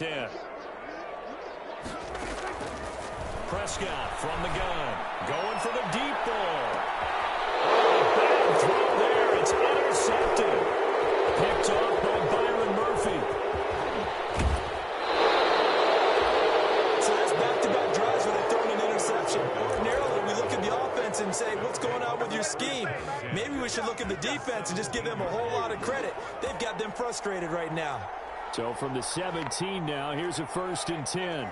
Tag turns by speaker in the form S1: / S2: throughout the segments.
S1: 10. Prescott from the gun. Going for the deep ball. Oh, bad throw there. It's intercepted. Picked off by Byron Murphy.
S2: So that's back-to-back drives where they throw an interception. Ordinarily, we look at the offense and say, what's going on with your scheme? Maybe we should look at the defense and just give them a whole lot of credit. They've got them frustrated right now.
S1: So from the 17 now, here's a 1st and 10.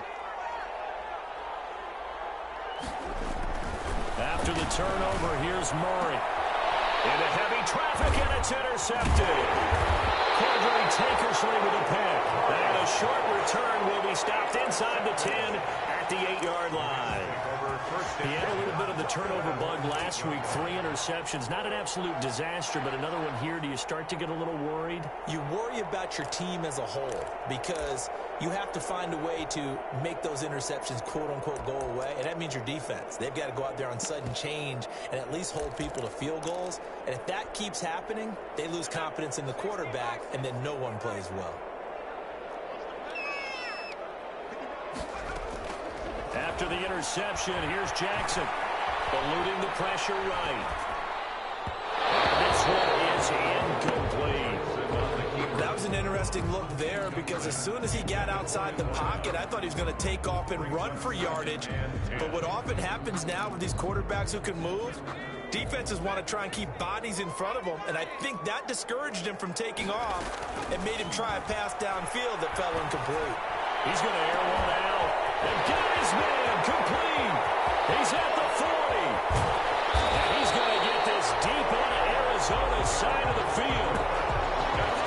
S1: After the turnover, here's Murray. Into heavy traffic, and it's intercepted. Cordray Tankersley with a pick. And a short return will be stopped inside the 10 at the 8-yard line. He had a little bit of the turnover bug last week. 3 interceptions. Not an absolute disaster, but another one here. Do you start to get a little worried?
S2: You worry about your team as a whole because you have to find a way to make those interceptions, quote-unquote, go away. And that means your defense. They've got to go out there on sudden change and at least hold people to field goals. And if that keeps happening, they lose confidence in the quarterback, and then no one plays well.
S1: After the interception, here's Jackson. Eluding the pressure right. This one is incomplete.
S2: That was an interesting look there because as soon as he got outside the pocket, I thought he was going to take off and run for yardage. But what often happens now with these quarterbacks who can move, defenses want to try and keep bodies in front of them, and I think that discouraged him from taking off and made him try a pass downfield that fell incomplete.
S1: He's going to air one out. And got his man complete. He's at the 40. And he's going to get this deep onto Arizona's side of the field.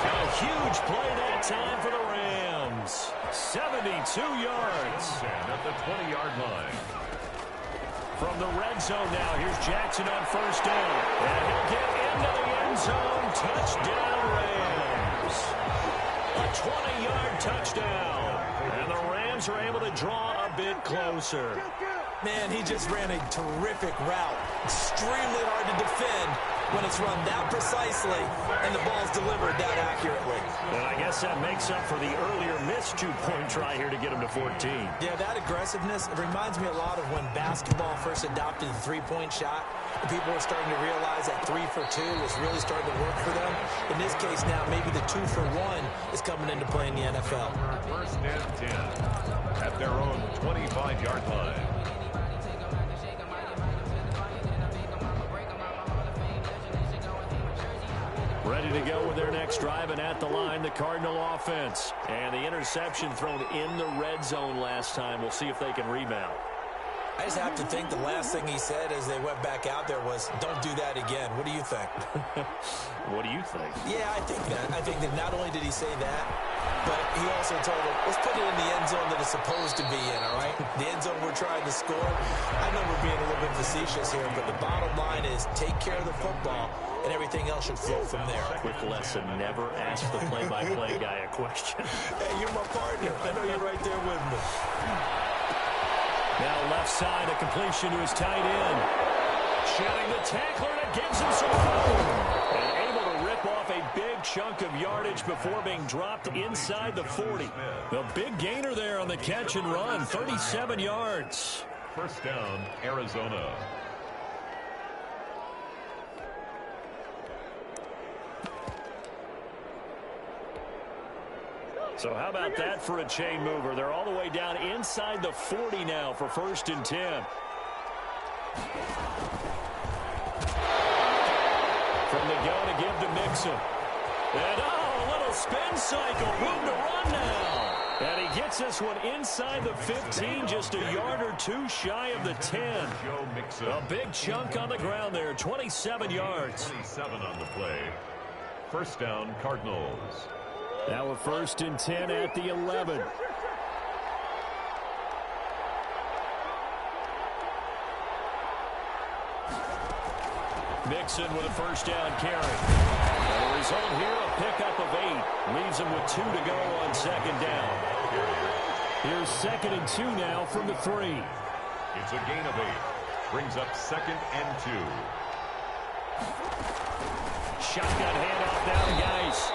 S1: A huge play that time for the Rams. 72 yards.
S3: At the 20-yard line.
S1: From the red zone now, here's Jackson on 1st down. And he'll get into the end zone. Touchdown, Rams. A 20-yard touchdown. And the Rams are able to draw a bit closer.
S2: Man, he just ran a terrific route. Extremely hard to defend when it's run that precisely and the ball's delivered that accurately.
S1: And I guess that makes up for the earlier missed 2-point try here to get him to 14.
S2: Yeah, that aggressiveness, it reminds me a lot of when basketball first adopted the three-point shot. And people were starting to realize that 3 for 2 was really starting to work for them. In this case now, maybe the 2 for 1 is coming into play in the NFL.
S3: 1st and 10 at their own 25-yard line.
S1: Ready to go with their next drive, and at the line, the Cardinal offense. And the interception thrown in the red zone last time. We'll see if they can rebound.
S2: I just have to think the last thing he said as they went back out there was, don't do that again. What do you think?
S1: What do you think?
S2: Yeah, I think that. I think that not only did he say that, but he also told him, let's put it in the end zone that it's supposed to be in, all right? The end zone we're trying to score. I know we're being a little bit facetious here, but the bottom line is take care of the football, and everything else should flow from there.
S1: Quick lesson, never ask the play-by-play guy a question.
S2: Hey, you're my partner. I know you're right there with me.
S1: Now left side, a completion to his tight end. Shedding the tackler, and it gives him some room. And able to rip off a big chunk of yardage before being dropped inside the 40. The big gainer there on the catch and run, 37 yards.
S3: 1st down, Arizona.
S1: So how about that for a chain mover? They're all the way down inside the 40 now for 1st and 10. From the go to give to Mixon. And a little spin cycle. Room to run now. And he gets this one inside the 15, just a yard or 2 shy of the 10. A big chunk on the ground there, 27 yards.
S3: 27 on the play. 1st down, Cardinals.
S1: Now a 1st and 10 at the 11. Mixon with a 1st down carry. And the result here, a pickup of 8. Leaves him with 2 to go on 2nd down. Here's 2nd and 2 now from the 3.
S3: It's a gain of 8. Brings up 2nd and 2.
S1: Shotgun handoff down to Geis.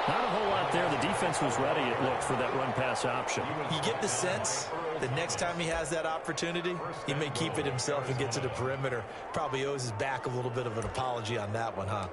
S1: Not a whole lot there. The defense was ready, it looked, for that run-pass option.
S2: You get the sense that next time he has that opportunity, he may keep it himself and get to the perimeter. Probably owes his back a little bit of an apology on that one, huh?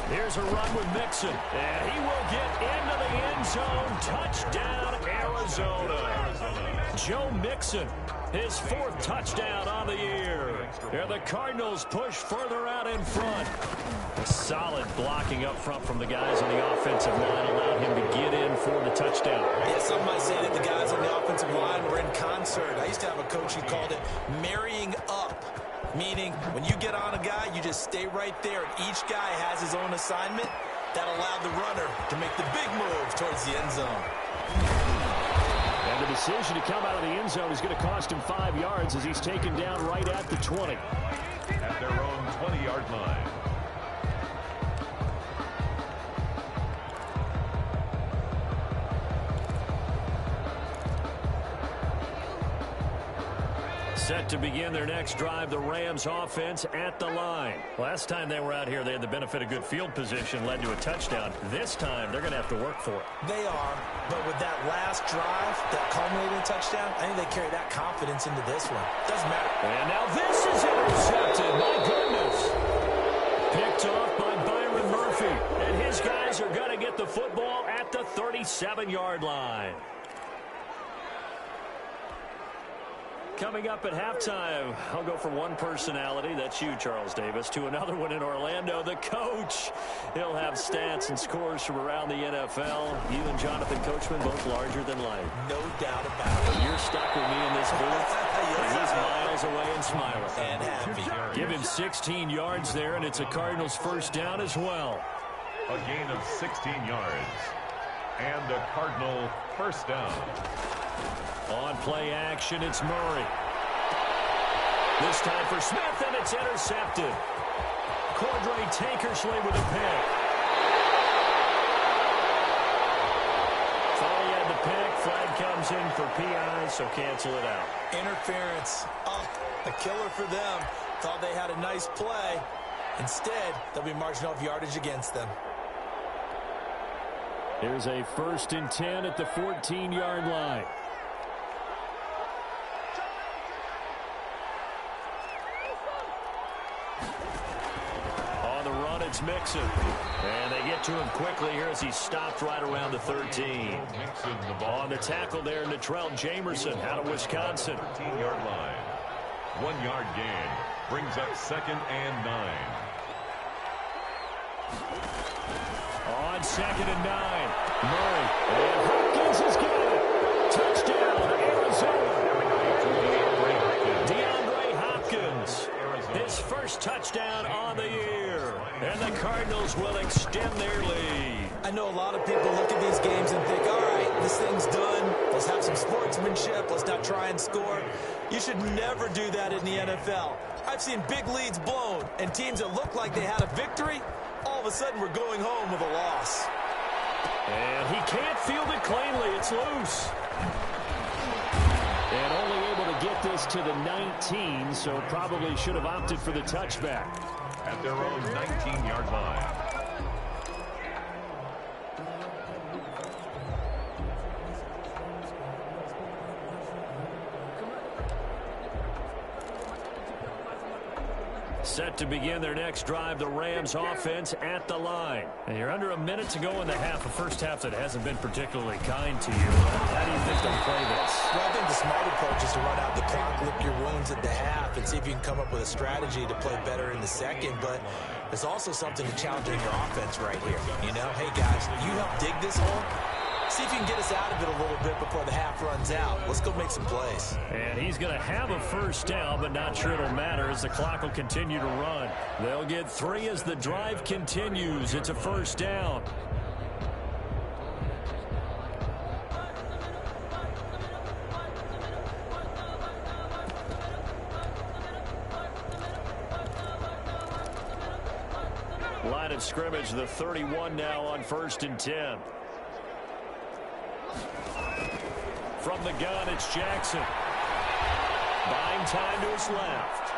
S1: Here's a run with Mixon, and he will get into the end zone. Touchdown, Arizona. Joe Mixon, his 4th touchdown on the year. And the Cardinals push further out in front. A solid blocking up front from the guys on the offensive line allowed him to get in for the touchdown.
S2: Yeah, some might say that the guys on the offensive line were in concert. I used to have a coach who called it marrying up. Meaning, when you get on a guy, you just stay right there. Each guy has his own assignment. That allowed the runner to make the big move towards the end zone.
S1: And the decision to come out of the end zone is going to cost him 5 yards as he's taken down right at the 20.
S3: At their own 20-yard line.
S1: Set to begin their next drive, the Rams offense at the line. Last time they were out here, they had the benefit of good field position, led to a touchdown. This time, they're going to have to work for it.
S2: They are, but with that last drive, that culminating touchdown, I think they carry that confidence into this one. Doesn't matter.
S1: And now this is intercepted. My goodness. Picked off by Byron Murphy. And his guys are going to get the football at the 37-yard line. Coming up at halftime, I'll go from one personality, that's you, Charles Davis, to another one in Orlando, the coach. He'll have stats and scores from around the NFL. You and Jonathan Coachman, both larger than life.
S2: No doubt about it.
S1: You're stuck with me in this booth.
S2: Yes,
S1: He's miles away and smiling.
S2: And happy.
S1: Give him 16 yards there, and it's a Cardinals first down as well.
S3: A gain of 16 yards. And a Cardinal first down.
S1: On play action, it's Murray. This time for Smith, and it's intercepted. Cordray Tankersley with a pick. Thought he had the pick. Flag comes in for PI, so cancel it out.
S2: Interference. Oh, a killer for them. Thought they had a nice play. Instead, they'll be marching off yardage against them.
S1: Here's a 1st and 10 at the 14-yard line. On the run, it's Mixon. And they get to him quickly here as he stopped right around the 13. On the tackle there, Natrell Jamerson out of Wisconsin.
S3: 13-yard line. 1-yard gain. Brings up 2nd and 9.
S1: On 2nd and 9, Murray. And Hopkins has got it. Touchdown, Arizona. DeAndre Hopkins. His first touchdown on the year. And the Cardinals will extend their lead.
S2: I know a lot of people look at these games and think, all right, this thing's done. Let's have some sportsmanship. Let's not try and score. You should never do that in the NFL. I've seen big leads blown, and teams that look like they had a victory, all of a sudden we're going home with a loss.
S1: And he can't field it cleanly. It's loose. And only able to get this to the 19, so probably should have opted for the touchback.
S3: At their own 19-yard line.
S1: Set to begin their next drive, the Rams offense at the line. And you're under a minute to go in the half, a first half that hasn't been particularly kind to you. How do you think they'll play this?
S2: Well, I think the smart approach is to run out the clock, lick your wounds at the half, and see if you can come up with a strategy to play better in the second. But there's also something to challenging your offense right here. You know, hey, guys, you help dig this hole. See if you can get us out of it a little bit before the half runs out. Let's go make some plays.
S1: And he's going to have a first down, but not sure it'll matter as the clock will continue to run. They'll get 3 as the drive continues. It's a first down. line of scrimmage, the 31 now on 1st and 10. From the gun, it's Jackson. Buying time to his left.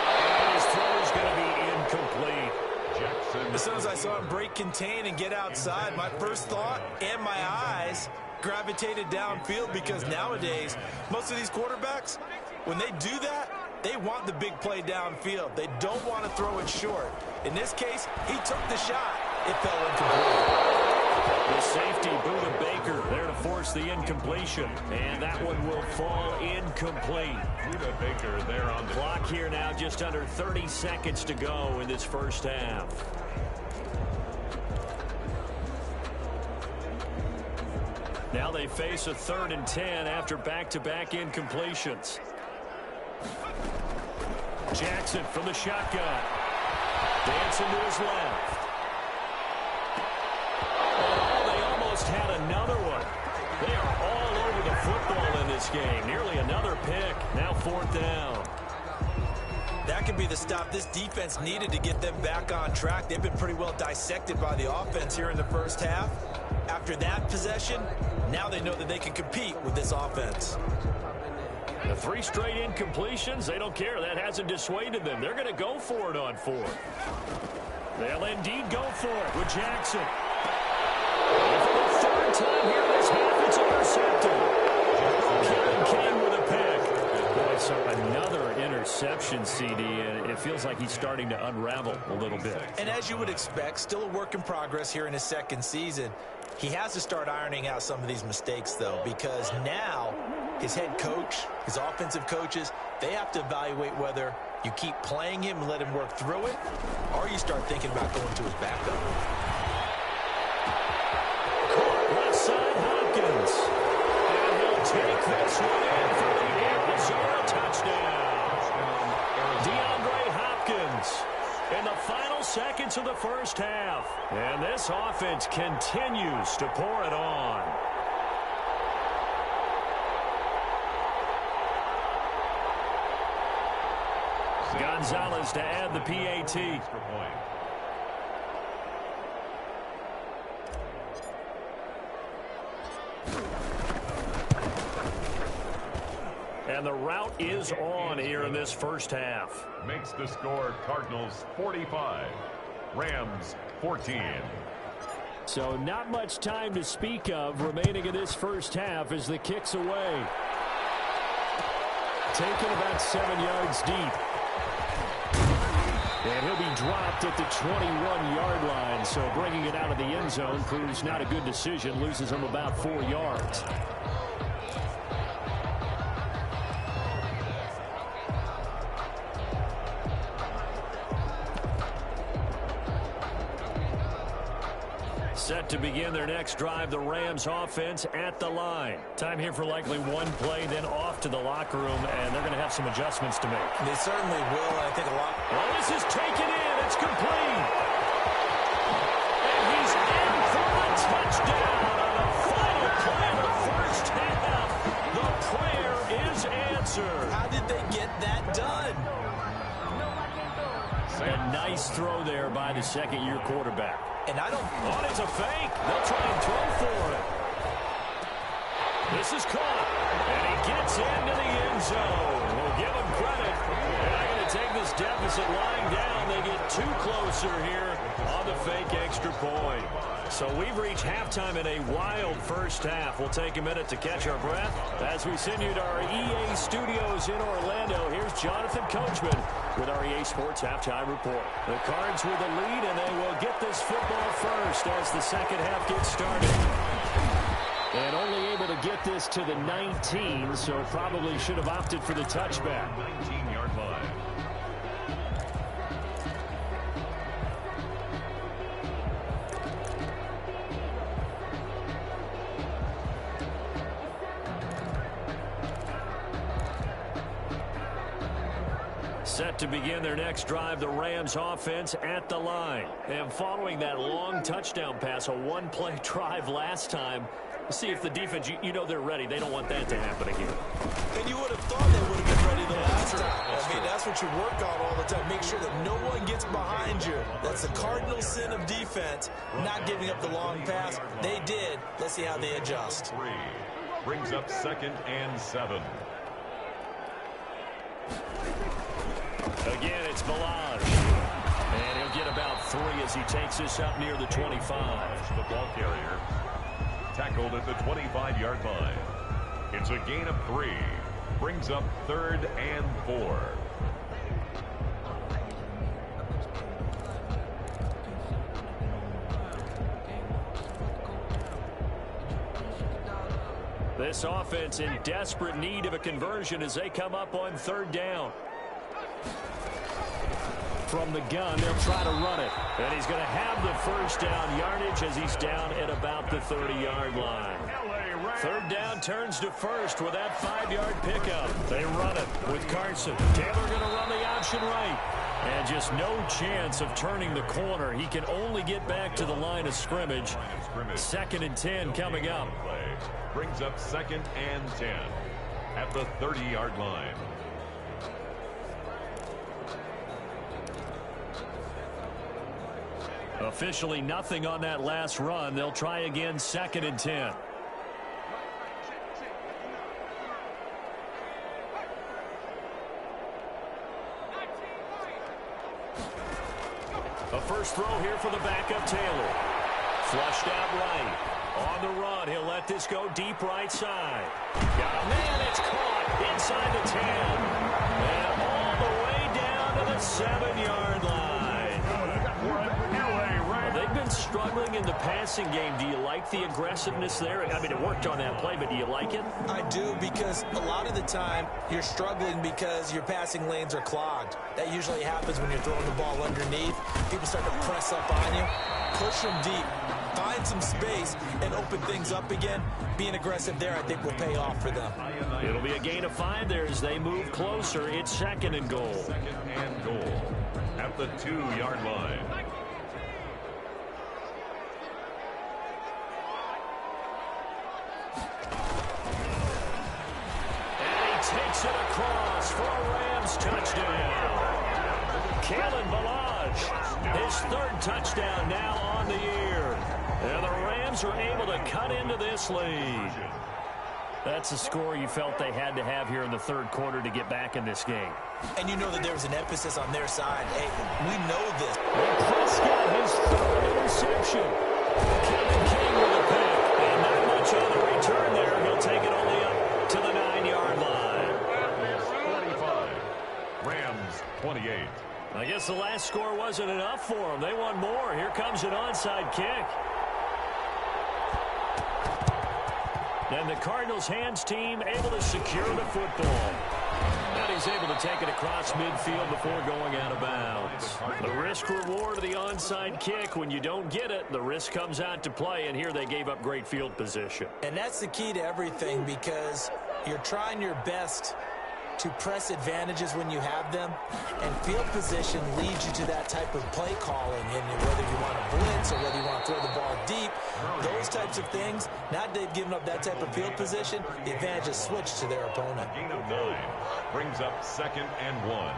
S1: And his throw is going to be incomplete.
S3: Jackson.
S2: As soon as I saw him break contain and get outside, my first thought and my eyes gravitated downfield, because nowadays, most of these quarterbacks, when they do that, they want the big play downfield. They don't want to throw it short. In this case, he took the shot. It fell incomplete.
S1: The safety, Budda Baker, there to force the incompletion. And that one will fall incomplete.
S3: Budda Baker there on the
S1: clock here now, just under 30 seconds to go in this first half. Now they face a 3rd and 10 after back-to-back incompletions. Jackson from the shotgun. Dancing to his left. Oh, they almost had another one. They are all over the football in this game. Nearly another pick. Now 4th down.
S2: That could be the stop this defense needed to get them back on track. They've been pretty well dissected by the offense here in the first half. After that possession, now they know that they can compete with this offense.
S1: The 3 straight incompletions, they don't care. That hasn't dissuaded them. They're going to go for it on 4th. They'll indeed go for it with Jackson. And for the 3rd time here this half, it's intercepted. Kevin King with a pick. Boy, so another interception, CD, and it feels like he's starting to unravel a little bit.
S2: And as you would expect, still a work in progress here in his 2nd season. He has to start ironing out some of these mistakes, though, because now his head coach, his offensive coaches, they have to evaluate whether you keep playing him and let him work through it, or you start thinking about going to his backup.
S1: Left side, Hopkins. And he'll take this one in for the Arizona touchdown. DeAndre Hopkins in the final seconds of the first half. And this offense continues to pour it on. Gonzalez to add the PAT. And the route is on here in this first half.
S3: Makes the score Cardinals 45, Rams 14.
S1: So not much time to speak of remaining in this first half as the kick's away. Taken about 7 yards deep. And he'll be dropped at the 21-yard line. So bringing it out of the end zone proves not a good decision. Loses him about 4 yards. Set to begin their next drive, the Rams offense at the line. Time here for likely one play, then off to the locker room, and they're going to have some adjustments to make.
S2: They certainly will, and I think a lot.
S1: Well, this is taken in. It's complete. And he's in for the touchdown on the final play of the first half. The prayer is answered.
S2: How did they get that done?
S1: A nice throw there by the second-year quarterback.
S2: And I don't...
S1: Oh, it's a fake. They'll try and throw for it. This is caught. And he gets into the end zone. We'll give him credit. They're not going to take this deficit lying down. They get too closer here on the fake extra point. So we've reached halftime in a wild first half. We'll take a minute to catch our breath as we send you to our EA studios in Orlando. Here's Jonathan Coachman with our EA Sports Halftime Report. The Cards with the lead, and they will get this football first as the second half gets started. And only able to get this to the 19, so probably should have opted for the touchback.
S3: 19-yard line.
S1: Set to begin their next drive, the Rams offense at the line. And following that long touchdown pass, a one-play drive last time, see if the defense, you know they're ready. They don't want that to happen again.
S2: And you would have thought they would have been ready the last time. I mean, that's that's what you work on all the time. Make sure that no one gets behind you. That's the cardinal sin of defense, not giving up the long pass. They did. Let's see how they adjust.
S3: 3 brings up 2nd and 7.
S1: Again, it's Balazs. And he'll get about 3 as he takes this up near the 25.
S3: The ball carrier tackled at the 25-yard line. It's a gain of 3. Brings up 3rd and 4.
S1: This offense in desperate need of a conversion as they come up on 3rd down. From the gun, they'll try to run it. And he's going to have the first down yardage as he's down at about the 30-yard line. 3rd down turns to 1st with that 5-yard pickup. They run it with Carson. Taylor going to run the option right. And just no chance of turning the corner. He can only get back to the line of scrimmage. 2nd and 10 coming up.
S3: Brings up 2nd and 10 at the 30-yard line.
S1: Officially nothing on that last run. They'll try again 2nd and 10. A first throw here for the backup Taylor. Flushed out right. On the run, he'll let this go deep right side. Got a man, it's caught inside the 10. And all the way down to the 7-yard line. They've been struggling in the passing game. Do you like the aggressiveness there? I mean, it worked on that play, but do you like it?
S2: I do, because a lot of the time you're struggling because your passing lanes are clogged. That usually happens when you're throwing the ball underneath. People start to press up on you. Push them deep. Find some space and open things up again. Being aggressive there, I think, will pay off for them.
S1: It'll be a gain of 5 there as they move closer. It's 2nd and goal.
S3: 2nd and goal at the 2-yard line.
S1: Takes it across for a Rams touchdown. Kalen Balazs, his 3rd touchdown now on the year. And the Rams are able to cut into this lead. That's a score you felt they had to have here in the 3rd quarter to get back in this game.
S2: And you know that there was an emphasis on their side. Hey, we know this.
S1: And Prescott, his 3rd interception. Kevin King with a pick. And not much on the return there. He'll take it only up to the 9-yard line.
S3: 28.
S1: I guess the last score wasn't enough for them. They want more. Here comes an onside kick. And the Cardinals' hands team able to secure the football. And he's able to take it across midfield before going out of bounds. The risk reward of the onside kick. When you don't get it, the risk comes out to play. And here they gave up great field position.
S2: And that's the key to everything, because you're trying your best to press advantages when you have them, and field position leads you to that type of play calling, and whether you want to blitz or whether you want to throw the ball deep, those types of things. Now that they've given up that type of field position, the advantage is switched to their opponent.
S3: Gain of 9 brings up 2nd and 1.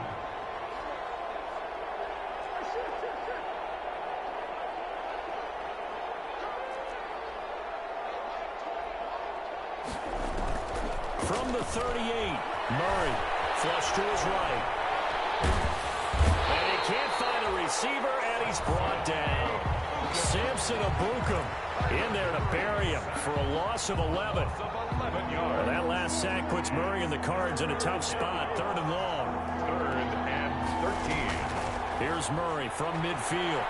S1: From the 38, Murray flush to his right. And he can't find a receiver, and he's brought down. Samson Ebukam in there to bury him for a loss of 11. And that last sack puts Murray and the Cards in a tough spot. 3rd and long.
S3: 3rd and 13.
S1: Here's Murray from midfield.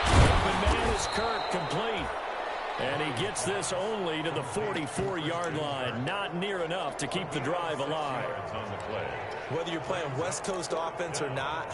S1: Open man is Kirk, complete. And he gets this only to the 44-yard line. Not near enough to keep the drive alive.
S2: Whether you're playing West Coast offense or not,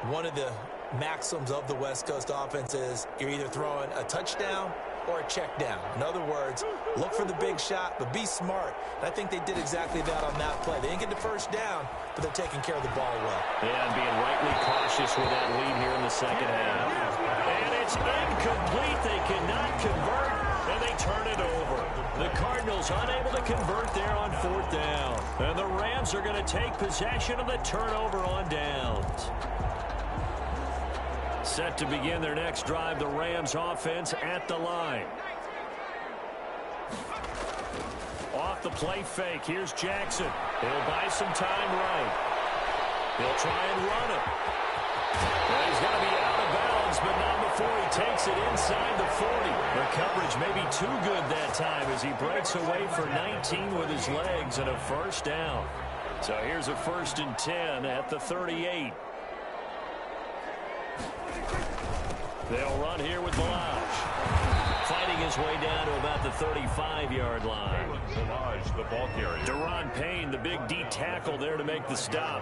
S2: one of the maxims of the West Coast offense is you're either throwing a touchdown or a check down. In other words, look for the big shot, but be smart. And I think they did exactly that on that play. They didn't get the first down, but they're taking care of the ball well.
S1: Yeah, and being rightly cautious with that lead here in the 2nd half. And it's incomplete. They cannot convert. And they turn it over. The Cardinals unable to convert there on 4th down. And the Rams are going to take possession of the turnover on downs. Set to begin their next drive, the Rams offense at the line. Off the play fake, here's Jackson. He'll buy some time right. He'll try and run it. Well, he's going to be out of bounds, but not before he takes it inside the 40. The coverage may be too good that time as he breaks away for 19 with his legs and a first down. So here's a 1st and 10 at the 38. They'll run here with Ballage. Fighting his way down to about the 35-yard line.
S3: Ballage, the ball carrier.
S1: Daron Payne, the big D tackle there to make the stop.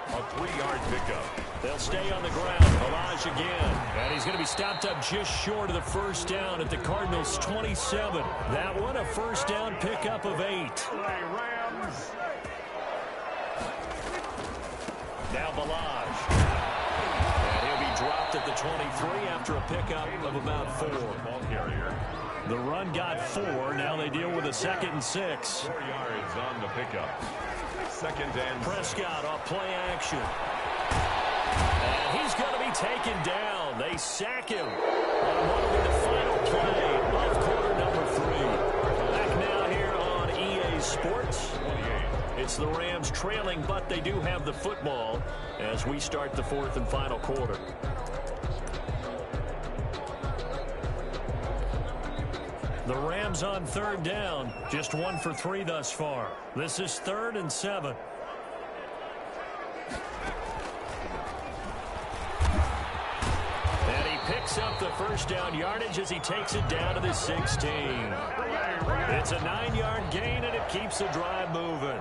S3: A 3-yard pickup.
S1: They'll stay on the ground. Ballage again. And he's going to be stopped up just short of the first down at the Cardinals' 27. That one a first down pickup of 8.
S3: Rams.
S1: Now Ballage. And he'll be dropped at the 23 after a pickup of about 4.
S3: Ball carrier.
S1: The run got 4. Now they deal with a 2nd and 6.
S3: 4 yards on the pickup. 2nd and
S1: Prescott off play action. And he's going to be taken down. They sack him on what will be the final play of quarter number 3. Back now here on EA Sports.
S3: 28.
S1: It's the Rams trailing, but they do have the football as we start the 4th and final quarter. The Rams on 3rd down, just 1 for 3 thus far. This is 3rd and 7. And he picks up the first down yardage as he takes it down to the 16. It's a 9-yard gain, and it keeps the drive moving.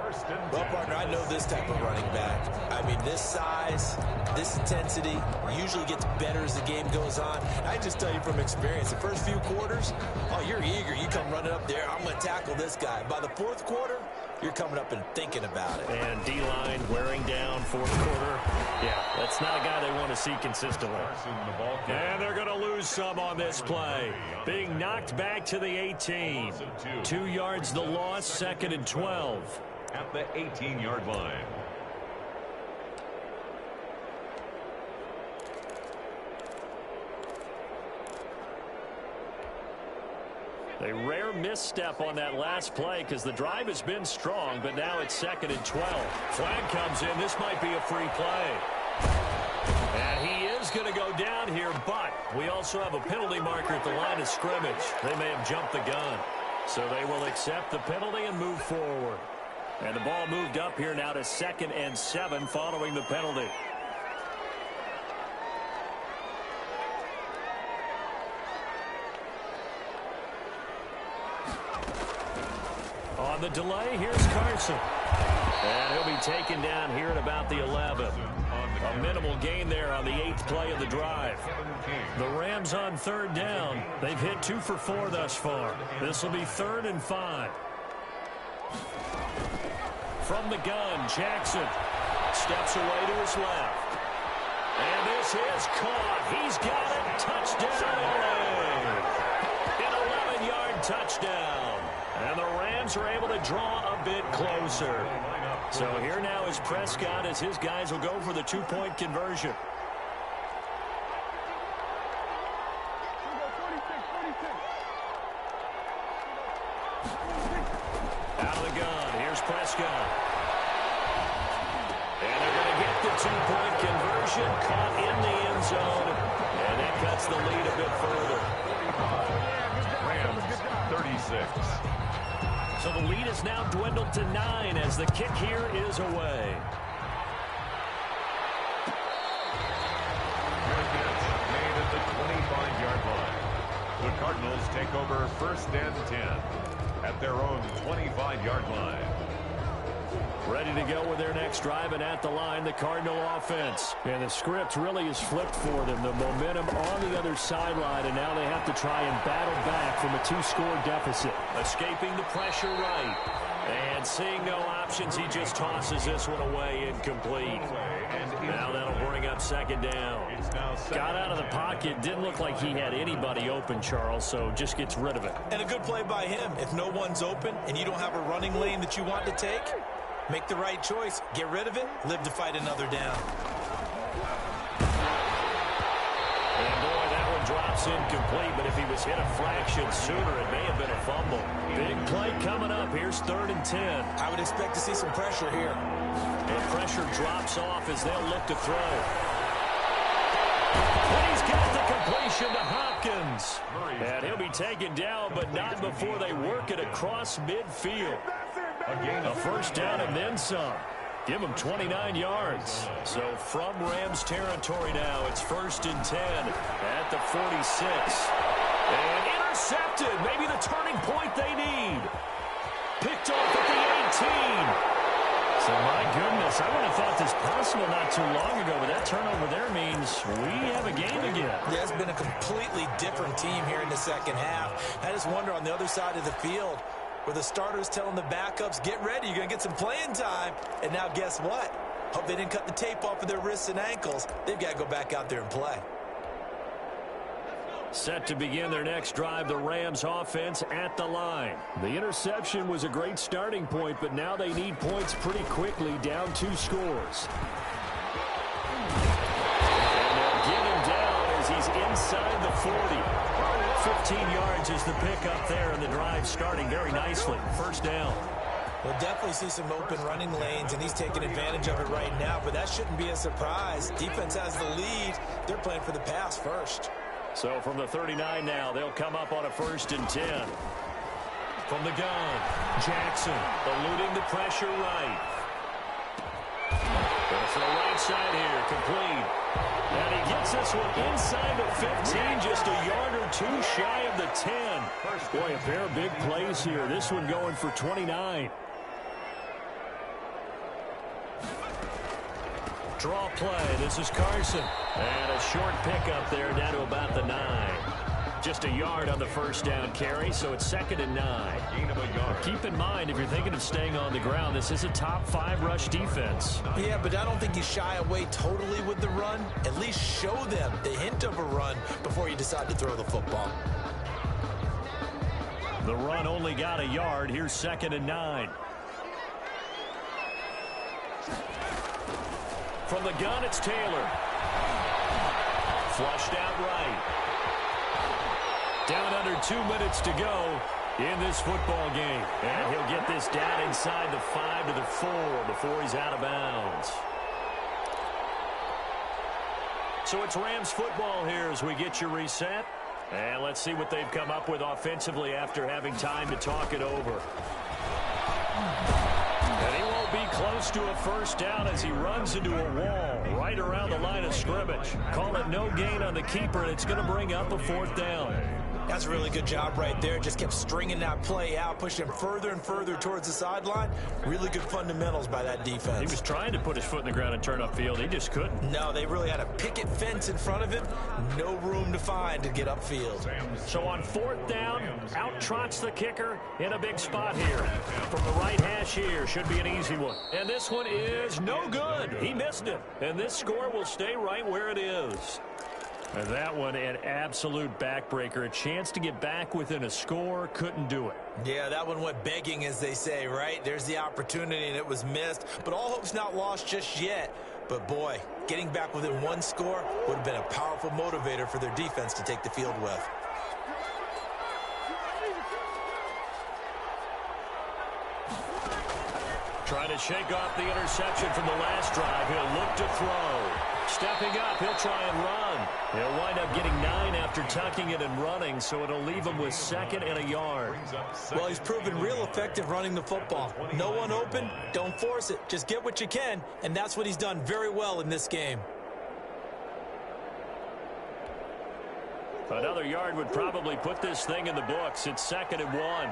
S2: Well, partner, I know this type of running back. I mean, this size, this intensity usually gets better as the game goes on. I just tell you from experience, the first few quarters, oh, you're eager. You come running up there, I'm going to tackle this guy. By the 4th quarter, you're coming up and thinking about it.
S1: And D-line wearing down 4th quarter. Yeah, that's not a guy they want to see consistently. And they're going to lose some on this play. Being knocked back to the 18. 2 yards the loss, 2nd and 12.
S3: At the 18-yard line.
S1: A rare misstep on that last play because the drive has been strong, but now it's 2nd and 12. Flag comes in. This might be a free play. And he is going to go down here, but we also have a penalty marker at the line of scrimmage. They may have jumped the gun. So they will accept the penalty and move forward. And the ball moved up here now to 2nd and 7 following the penalty. On the delay, here's Carson. And he'll be taken down here at about the 11. A minimal gain there on the 8th play of the drive. The Rams on 3rd down. They've hit 2 for 4 thus far. This will be 3rd and 5. From the gun, Jackson steps away to his left. And this is caught. He's got it. Touchdown, LA. An 11-yard touchdown. And the Rams are able to draw a bit closer. So here now is Prescott as his guys will go for the 2-point conversion. Out of the gun, here's Prescott. And they're going to get the 2-point conversion, caught in the end zone. And that cuts the lead a bit further.
S3: Rams, 36.
S1: So the lead is now dwindled to 9 as the kick here is away.
S3: Made at the 25-yard line. The Cardinals take over 1st and 10 at their own 25-yard line.
S1: Ready to go with their next drive, and at the line, the Cardinal offense. And the script really is flipped for them. The momentum on the other sideline, and now they have to try and battle back from a 2-score deficit. Escaping the pressure right. And seeing no options, he just tosses this one away incomplete. Now that'll bring up second down. Got out of the pocket. Didn't look like he had anybody open, Charles, so just gets rid of it.
S2: And a good play by him. If no one's open and you don't have a running lane that you want to take, make the right choice. Get rid of it. Live to fight another down.
S1: And boy, that one drops incomplete, but if he was hit a fraction sooner, it may have been a fumble. Big play coming up. Here's 3rd and 10.
S2: I would expect to see some pressure here.
S1: And pressure drops off as they'll look to throw. And he's got the completion to Hopkins. And he'll be taken down, but not before they work it across midfield. A first down and then some. Give him 29 yards. So from Rams territory now, it's 1st and 10 at the 46. And intercepted. Maybe the turning point they need. Picked off at the 18. So my goodness, I would have thought this possible not too long ago, but that turnover there means we have a game again.
S2: Yeah, it's been a completely different team here in the second half. I just wonder on the other side of the field, where the starters telling the backups, get ready, you're going to get some playing time. And now guess what? Hope they didn't cut the tape off of their wrists and ankles. They've got to go back out there and play.
S1: Set to begin their next drive, the Rams offense at the line. The interception was a great starting point, but now they need points pretty quickly, down 2 scores. And they'll get him down as he's inside the 40. 15 yards is the pickup there, and the drive starting very nicely. First down.
S2: We'll definitely see some open running lanes, and he's taking advantage of it right now, but that shouldn't be a surprise. Defense has the lead. They're playing for the pass first.
S1: So from the 39 now, they'll come up on a 1st and 10. From the gun, Jackson eluding the pressure right. Going for the right side here, complete. And he gets this one inside the 15, just a yard or 2 shy of the 10. Boy, a pair of big plays here. This one going for 29. Draw play. This is Carson. And a short pickup there down to about the 9. Just a yard on the first down carry, so it's 2nd and 9. Gain of a yard. Keep in mind, if you're thinking of staying on the ground, this is a top 5 rush defense.
S2: Yeah, but I don't think you shy away totally with the run. At least show them the hint of a run before you decide to throw the football.
S1: The run only got a yard. Here's 2nd and 9. From the gun, it's Taylor. Flushed out right. Down under 2 minutes to go in this football game. And he'll get this down inside the 5 to the 4 before he's out of bounds. So it's Rams football here as we get you reset. And let's see what they've come up with offensively after having time to talk it over. And he won't be close to a first down as he runs into a wall right around the line of scrimmage. Call it no gain on the keeper, and it's going to bring up a 4th down.
S2: That's a really good job right there. Just kept stringing that play out, pushing him further and further towards the sideline. Really good fundamentals by that defense.
S1: He was trying to put his foot in the ground and turn upfield. He just couldn't.
S2: No, they really had a picket fence in front of him. No room to find to get upfield.
S1: So on 4th down, out trots the kicker in a big spot here. From the right hash here, should be an easy one. And this one is no good. He missed it. And this score will stay right where it is. And that one, an absolute backbreaker. A chance to get back within a score, couldn't do it.
S2: Yeah, that one went begging, as they say, right? There's the opportunity, and it was missed. But all hope's not lost just yet. But, boy, getting back within 1 score would have been a powerful motivator for their defense to take the field with.
S1: Trying to shake off the interception from the last drive. He'll look to throw. Stepping up, he'll try and run. He'll wind up getting 9 after tucking it and running, so it'll leave him with 2nd and a yard.
S2: Well, he's proven real effective running the football. No one open, don't force it. Just get what you can, and that's what he's done very well in this game.
S1: Another yard would probably put this thing in the books. It's 2nd and 1.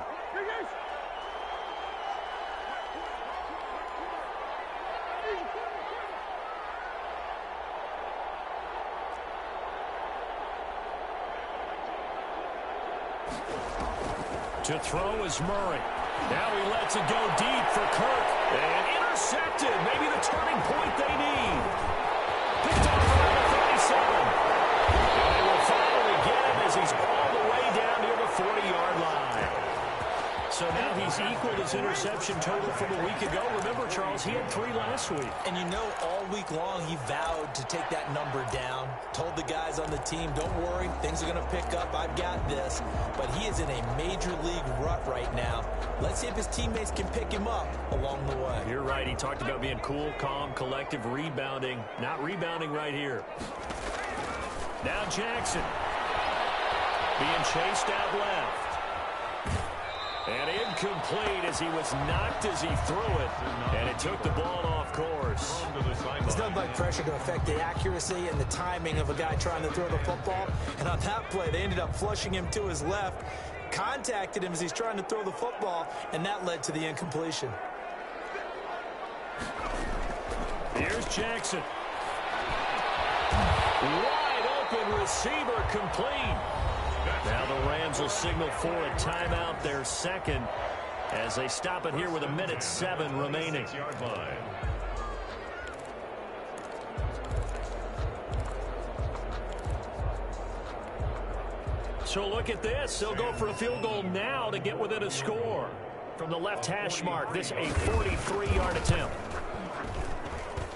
S1: To throw is Murray. Now he lets it go deep for Kirk. And intercepted. Maybe the turning point they need. Picked off around the 37. And they will finally get him as he's all the way down near the 40-yard line. So now he's equaled his interception total from a week ago. Remember, Charles, he had 3 last week.
S2: And you know, all week long he vowed to take that number down. Told the guys on the team, don't worry, things are going to pick up. I've got this. But he is in a major league rut right now. Let's see if his teammates can pick him up along the way.
S1: You're right. He talked about being cool, calm, collective, rebounding. Not rebounding right here. Now Jackson being chased out left. And incomplete as he was knocked as he threw it. And it took the ball off course.
S2: There's nothing like pressure to affect the accuracy and the timing of a guy trying to throw the football. And on that play, they ended up flushing him to his left, contacted him as he's trying to throw the football, and that led to the incompletion.
S1: Here's Jackson. Wide open receiver complete. Now the Rams will signal for a timeout, their second, as they stop it here with 1:07 remaining. So look at this. They'll go for a field goal now to get within a score. From the left hash mark, this a 43-yard attempt.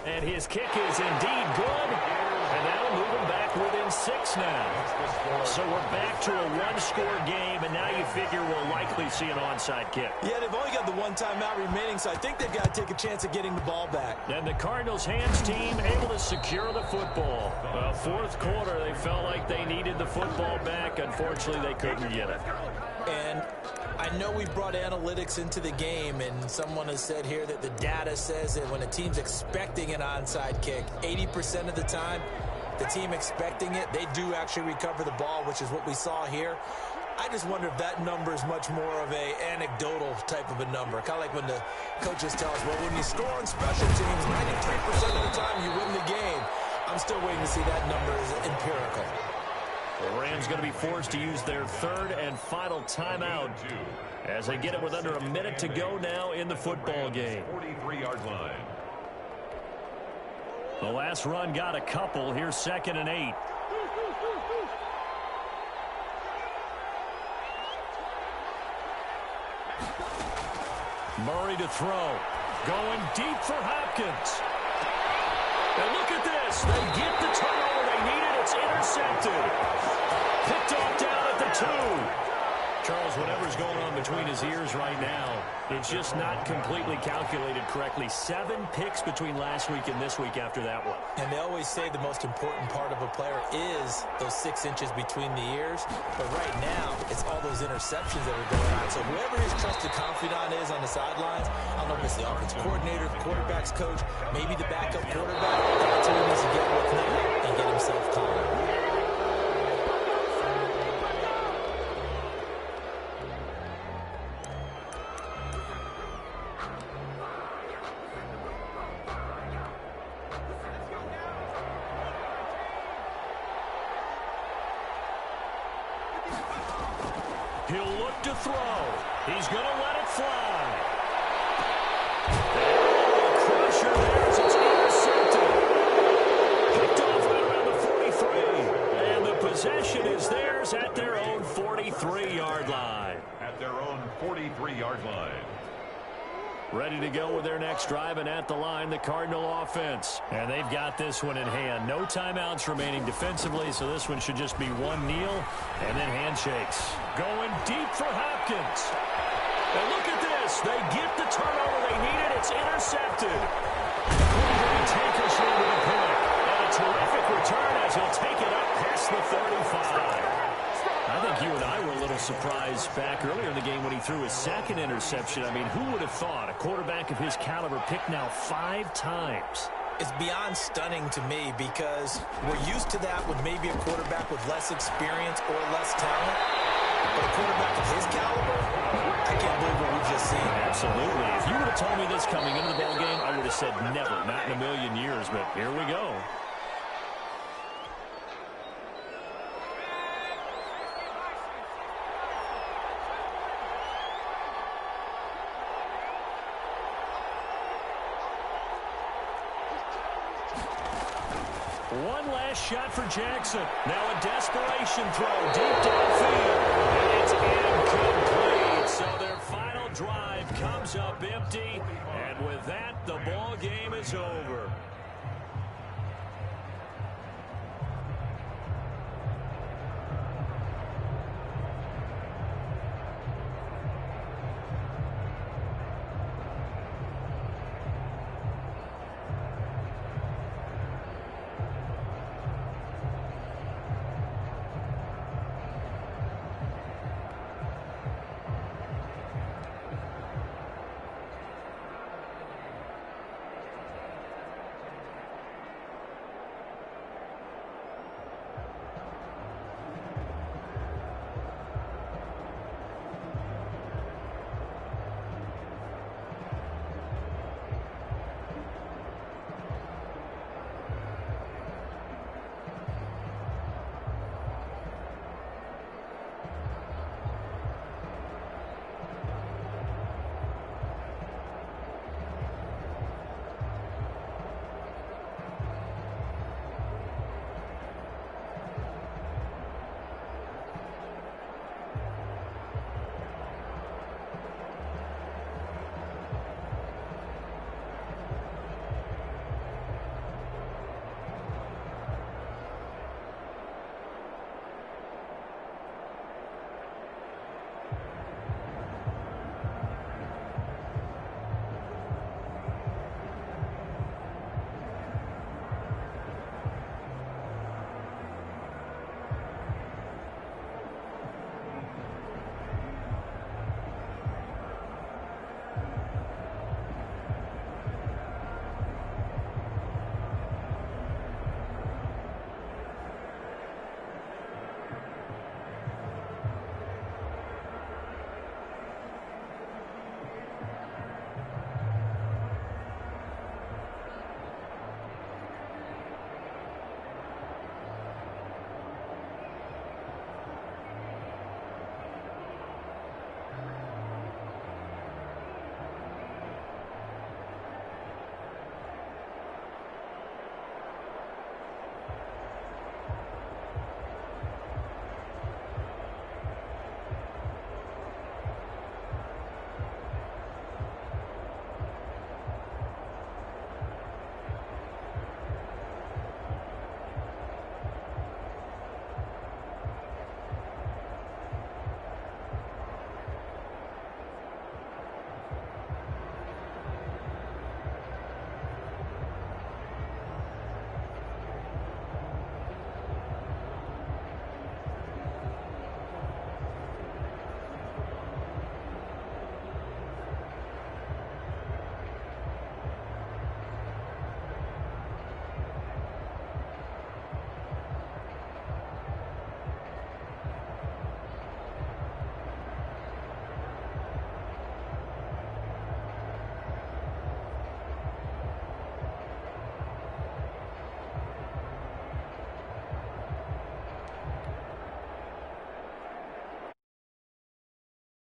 S1: And his kick is indeed good. And that'll move him back within 6 now. So we're back to a one-score game, and now you figure we'll likely see an onside kick.
S2: Yeah, they've only got the one timeout remaining, so I think they've got to take a chance at getting the ball back.
S1: And the Cardinals' hands team able to secure the football. Well, fourth quarter, they felt like they needed the football back. Unfortunately, they couldn't get it.
S2: And I know we brought analytics into the game, and someone has said here that the data says that when a team's expecting an onside kick, 80% of the time, the team expecting it, they do actually recover the ball, which is what we saw here. I just wonder if that number is much more of a anecdotal type of a number. Kind of like when the coaches tell us, well, when you score on special teams, 93% of the time you win the game. I'm still waiting to see that number is empirical.
S1: The Rams going to be forced to use their third and final timeout as they get it with under a minute to go now in the football game.
S3: 43-yard line.
S1: The last run got a couple. Here's 2nd and 8. Murray to throw. Going deep for Hopkins. And look at this. They get the turnover they needed. It's intercepted. Picked off down at the 2. Charles, whatever's going on between his ears right now, it's just not completely calculated correctly. 7 picks between last week and this week after that one.
S2: And they always say the most important part of a player is those 6 inches between the ears. But right now, it's all those interceptions that are going on. So whoever his trusted confidant is on the sidelines, I don't know if it's the offense coordinator, the quarterback's coach, maybe the backup quarterback, that's who he needs to get with now and get himself calm.
S1: He'll look to throw. He's going to let it fly. Oh, crusher there as it's intercepted. Picked off right around the 43. And the possession is theirs at their own 43-yard line.
S3: At their own 43-yard line.
S1: Ready to go with their next drive, and at the line, the Cardinal offense. And they've got this one in hand. No timeouts remaining defensively, so this one should just be one kneel and then handshakes. Going deep for Hopkins. And look at this. They get the turnover they needed. It's intercepted. Cordray Tankersley with a pick. And a terrific return as he'll take it up past the 35. I think you and I were a little surprised back earlier in the game when he threw his 2nd interception. I mean, who would have thought a quarterback of his caliber picked now 5 times?
S2: It's beyond stunning to me because we're used to that with maybe a quarterback with less experience or less talent. But a quarterback of his caliber, I can't believe what we've just seen.
S1: Absolutely. If you would have told me this coming into the ballgame, I would have said never, not in a million years. But here we go. One last shot for Jackson. Now a desperation throw deep downfield. And it's incomplete. So their final drive comes up empty. And with that, the ball game is over.